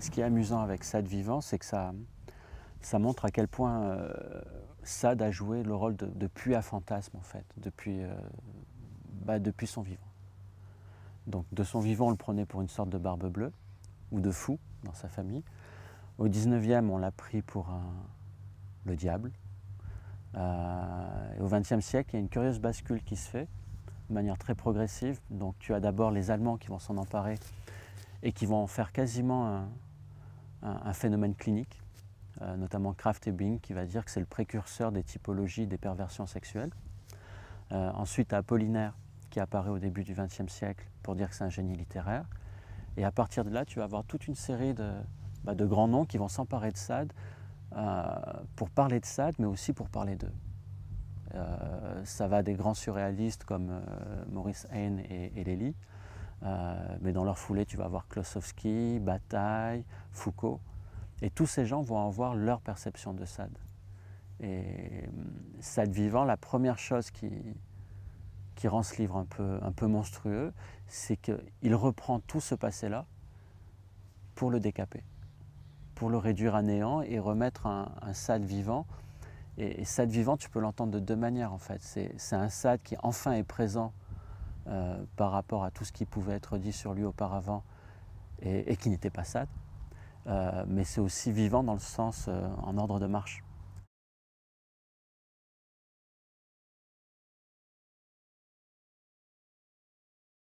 ce qui est amusant avec Sade vivant, c'est que ça montre à quel point Sade a joué le rôle de puits à fantasmes, en fait, depuis son vivant. Donc de son vivant, on le prenait pour une sorte de barbe bleue, ou de fou dans sa famille. Au 19e, on l'a pris pour le diable. Et au 20e siècle, il y a une curieuse bascule qui se fait, de manière très progressive. Donc tu as d'abord les Allemands qui vont s'en emparer et qui vont en faire quasiment un phénomène clinique, notamment Kraft et Bing qui va dire que c'est le précurseur des typologies des perversions sexuelles. Ensuite, Apollinaire qui apparaît au début du XXe siècle pour dire que c'est un génie littéraire. Et à partir de là, tu vas avoir toute une série de grands noms qui vont s'emparer de Sade pour parler de Sade, mais aussi pour parler d'eux. Ça va des grands surréalistes comme Maurice Hayne et Lely, mais dans leur foulée, tu vas avoir Klossowski, Bataille, Foucault, et tous ces gens vont avoir leur perception de Sade. Et Sade vivant, la première chose qui rend ce livre un peu monstrueux, c'est qu'il reprend tout ce passé-là pour le décaper, pour le réduire à néant et remettre un Sade vivant. Et Sade vivant, tu peux l'entendre de deux manières en fait. C'est un Sade qui enfin est présent par rapport à tout ce qui pouvait être dit sur lui auparavant et qui n'était pas Sade. Mais c'est aussi vivant dans le sens en ordre de marche.